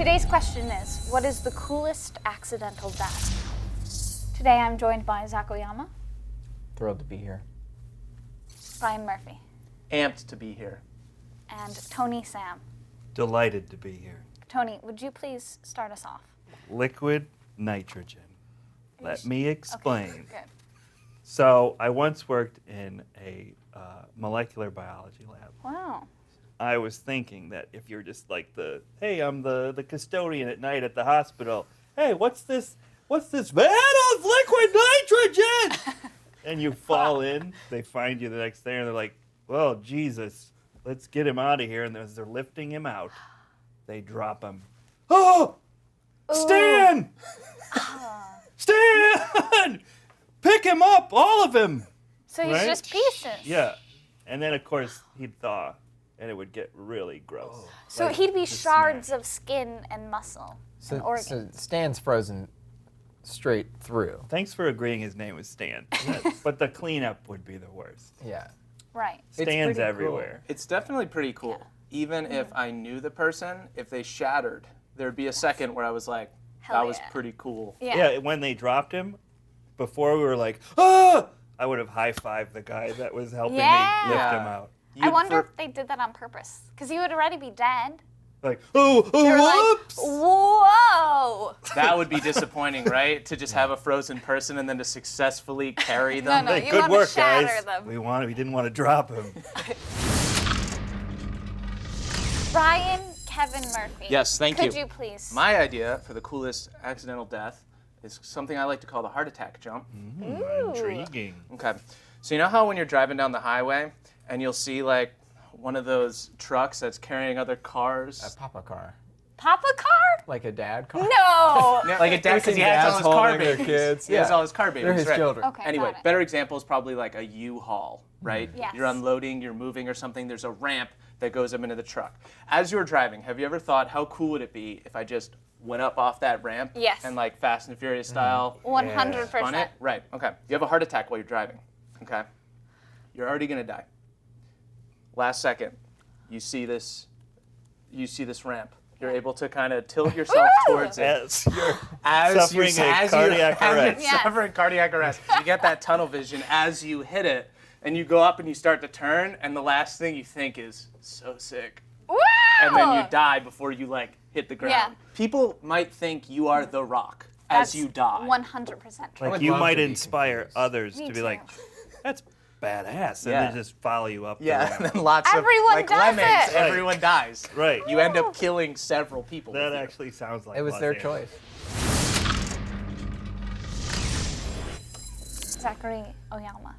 Today's question is, what is the coolest accidental death? Today I'm joined by Zac Oyama, Thrilled to be here. Brian Murphy, Amped to be here. and Tony Sam. Delighted to be here. Tony, would you please start us off? Liquid nitrogen. Let me explain. Okay, good. So I once worked in a molecular biology lab. Wow. I was thinking that if you're just like hey, I'm the custodian at night at the hospital. Hey, what's this van of liquid nitrogen? And you fall in. They find you the next day, and they're like, well, Jesus, let's get him out of here. And as they're lifting him out, they drop him. Oh, Stan! Stan! Pick him up, all of him. So he's Right? just pieces. Yeah. And then, of course, he'd thaw, and it would get really gross. So Like, he'd be just shards smash. of skin and muscle So, and organs. so Stan's frozen straight through. Thanks for agreeing his name was Stan. But the cleanup would be the worst. Yeah. Right. It's Stan's pretty cool. everywhere. It's definitely pretty cool. Even if I knew the person, if they shattered, there'd be a second where I was like, Hell that was yeah. pretty cool. Yeah. Yeah, when they dropped him, before we were like, ah! I would have high-fived the guy that was helping me lift Yeah. him out. I wonder if they did that on purpose. Because he would already be dead. Like, They were whoops! like, whoa! That would be disappointing, right? To just have a frozen person and then to successfully carry them. No, Hey, you good wanna work, shatter guys. them. We didn't want to drop him. Brian Kevin Murphy. Yes, thank Could you. you please? My idea for the coolest accidental death is something I like to call the heart attack jump. Intriguing. Okay. So you know how when you're driving down the highway and you'll see like one of those trucks that's carrying other cars? A papa car. Papa car? Like a dad car? No. Yeah, like a dad, because he has Dads all his car holding their babies. kids. He has Yeah. all his car babies. They're his right. children. Okay, Anyway, got it. better example is probably like a U-Haul, right? Yes. You're unloading, you're moving or something, there's a ramp that goes up into the truck. As you're driving, have you ever thought how cool would it be if I just went up off that ramp Yes. and like Fast and Furious style 100%. spun it? Right, okay. You have a heart attack while you're driving, okay? You're already gonna die. Last second, you see this ramp. You're able to kind of tilt yourself towards it. As you're As suffering you, a as cardiac you, arrest. As you're suffering cardiac arrest. You get that tunnel vision as you hit it, and you go up and you start to turn, and the last thing you think is, so sick. Wow. And then you die before you like hit the ground. Yeah. People might think you are the Rock That's as you die. 100% true. Like would you love might to be inspire confused. others Me to be too. like, that's badass, and Yeah. they just follow you up. the Yeah, ramp. and then lots Everyone of like does lemmings, it. everyone dies. Right. You end up killing several people. That with you. actually sounds like It was Los their Angeles. choice. Zachary Oyama.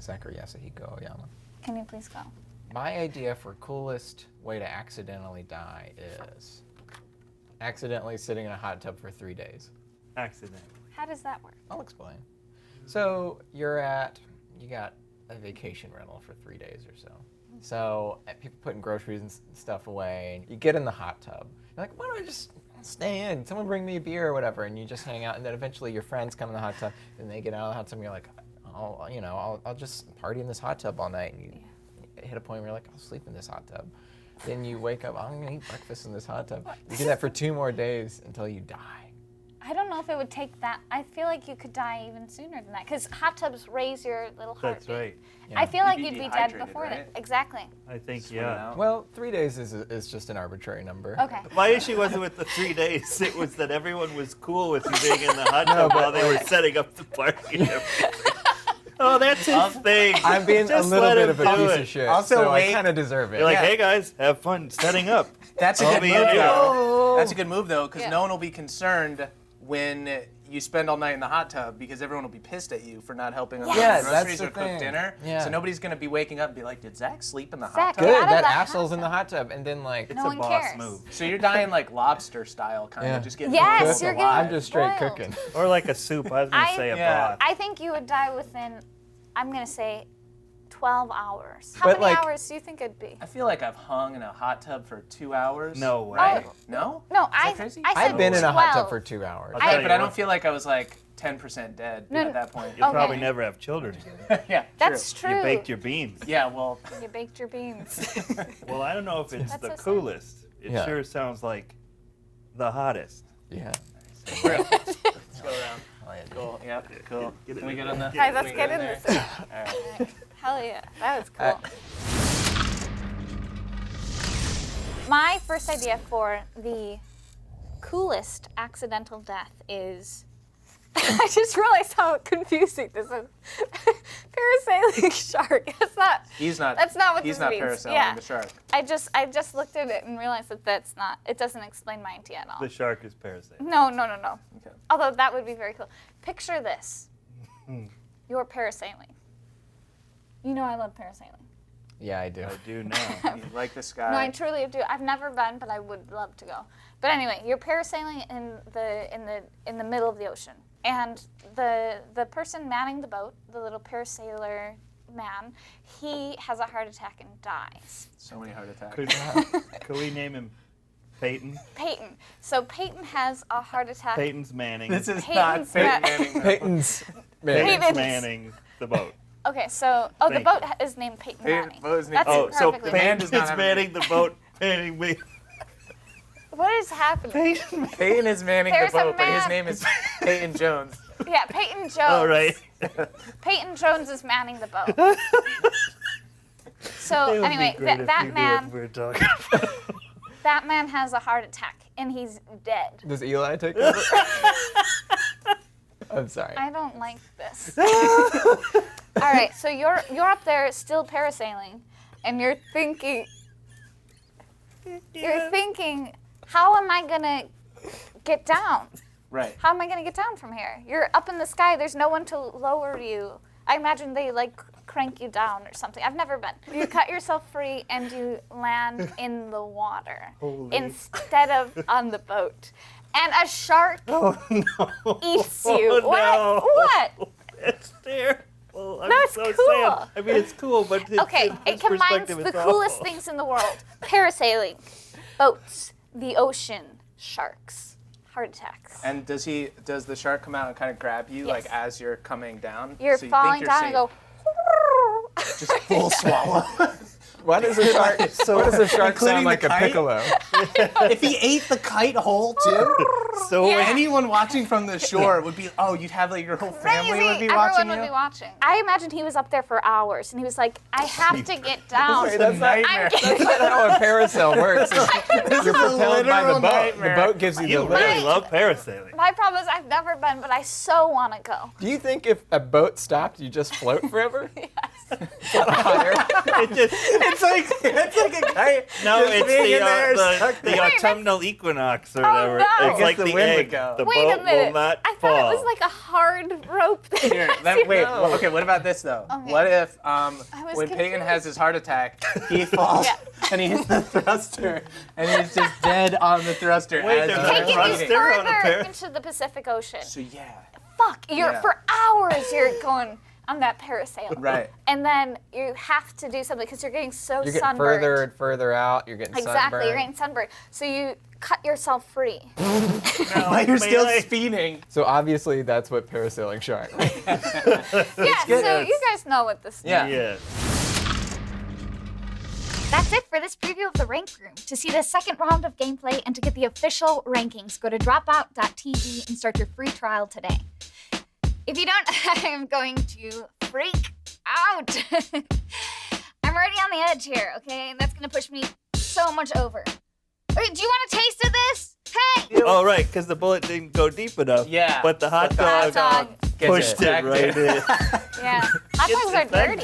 Zachary Yasuhiko Oyama. Can you please go? My idea for coolest way to accidentally die is accidentally sitting in a hot tub for 3 days. Accidentally. How does that work? I'll explain. So you got a vacation rental for 3 days or so. So people putting groceries and stuff away, and you get in the hot tub. You're like, why don't I just stay in? Someone bring me a beer or whatever, and you just hang out. And then eventually your friends come in the hot tub, and they get out of the hot tub, and you're like, I'll just party in this hot tub all night. And you hit a point where you're like, I'll sleep in this hot tub. Then you wake up, I'm gonna eat breakfast in this hot tub. You do that for 2 more days until you die. I don't know if it would take that. I feel like you could die even sooner than that because hot tubs raise your little heart. That's right. I feel like You'd you'd be be dead dehydrated, before right? that. Exactly. I think, Swim it yeah. out. Well, 3 days is just an arbitrary number. Okay. My issue wasn't with the 3 days. It was that everyone was cool with you being in the hot tub while they were setting up the party and everything. Oh, that's his thing. I'm being a Just little let bit him of a do piece it. of shit, Also, so I wait. kind of deserve it. You're like, Yeah. hey guys, have fun setting up. That's a I'll good be move, in here. though. That's a good move, though, because Yeah. no one will be concerned when you spend all night in the hot tub because everyone will be pissed at you for not helping them Yes. cook Yeah, groceries that's or the cook thing. dinner. Yeah. So nobody's going to be waking up and be like, did Zach sleep in the Zach, hot tub? get Good, out of that the asshole's hot in the tub. hot tub, and then like, It's No a one boss cares. move. So you're dying like lobster style, kind Yeah. of just getting Yes, cooked you're alive. getting- I'm just straight Spoiled. cooking. Or like a soup. I was going to say a Yeah. broth. I think you would die within, I'm going to say, 12 hours. How But, many like- hours do you think it'd be? I feel like I've hung in a hot tub for 2 hours. No way. Right? No? No, Is that I crazy? said I've been in a hot tub 12. for 2 hours. I'll tell Okay, you but I don't what, feel like I was like 10% dead No, at that point. You'll Okay. probably never have children again. Yeah, That's true. true. You baked your beans. Yeah, well, You baked your beans. Well, I don't know if it's That's the so sad. coolest. It Yeah. sure sounds like the hottest. Yeah. Let's go around. Oh, yeah, dude. Cool. Yep. Cool. Get Can we get on the? Guys, let's can we get in there? this. All right. Hell yeah, that was cool. My first idea for the coolest accidental death is, I just realized how confusing this is. Parasailing shark. That's not. That's not what He's this not means. parasailing Yeah. the shark. I just looked at it and realized that that's not. It doesn't explain my idea at all. The shark is parasailing. No. Okay. Although that would be very cool. Picture this. You're parasailing. You know I love parasailing. Yeah, I do. I do now. You like this guy? No, I truly do. I've never been, but I would love to go. But anyway, you're parasailing in the middle of the ocean, and the person manning the boat, the little parasailer man, he has a heart attack and dies. So many heart attacks. Could we name him Peyton? Peyton. So Peyton has a heart attack. Peyton's Manning. This is Peyton's not Peyton ma- Manning. Peyton's. Man. Peyton's- Manning the boat. Okay, so the Thank boat is named Peyton Peyton- Manning. boat is named- That's Oh, so perfectly man fine. does not Peyton's have a manning the boat, manning me. What is happening? Peyton. Peyton is manning There's the a boat, but his man- name is Peyton Jones. Yeah, Peyton Jones. All right. Peyton Jones is manning the boat. It So would be anyway, great if that you knew man, what we're talking about. that man has a heart attack and he's dead. Does Eli take over? I'm sorry. I don't like this. All right, so you're up there still parasailing, and you're thinking, how am I gonna get down? Right. How am I gonna get down from here? You're up in the sky. There's no one to lower you. I imagine they like crank you down or something. I've never been. You cut yourself free and you land in the water Holy. instead of on the boat. And a shark Oh no. eats you. Oh, What? no. What? It's terrible. I'm No, it's so cool. sad. I mean, it's cool, but it's, Okay, in it this combines perspective, the it's coolest awful. things in the world. Parasailing, boats, the ocean, sharks, heart attacks. And does the shark come out and kind of grab you like Yes. as you're coming down? You're so you falling think you're down safe? and go, Just full swallow. Why does a shark? Why does a shark Including sound the like a kite? piccolo? If he ate the kite whole too, So Yeah. anyone watching from the shore would be, oh, you'd have like your whole family crazy. would be Everyone watching would you. be watching. I imagined he was up there for hours and he was like, I have to get down. Wait, that's not, nightmare. that's not how a parasail works. You're propelled by the literal boat. nightmare. The boat gives you you the really lift. love parasailing. My problem is I've never been, but I so want to go. Do you think if a boat stopped, you just float forever? Yes. It just, It's like a kite. no, just it's being in there, the stuck there. Wait, autumnal equinox or Oh, whatever. no. I It's guess like the the wind would egg. go. The Wait boat a minute. will not I fall. thought it was like a hard rope thing. Here, wait. Okay, what about this though? Okay. What if was when Peyton confused. has his heart attack, he falls Yeah. and he hits the thruster and he's just dead on the thruster Wait, as there's he's a Taking you fighting. thruster on a further pair- into the Pacific Ocean. So yeah, Fuck, Yeah. for hours you're going on that parasail. right. And then you have to do something because you're getting so You're getting sunburned. further and further out. You're getting Exactly, sunburned. you're getting sunburned. So you cut yourself free. But you're still melee. speeding. So obviously that's what parasailing shark. Yeah, good. so you guys know what this Yeah. Yeah. That's it for this preview of the Rank Room. To see the second round of gameplay and to get the official rankings, go to dropout.tv and start your free trial today. If you don't, I'm going to freak out. I'm already on the edge here, okay? That's gonna push me so much over. Wait, do you want a taste of this? Hey! Oh, right, because the bullet didn't go deep enough. Yeah. But the hot But the dog hot dog Gets pushed it back right there. in. Yeah. Hot dogs are Then dirty.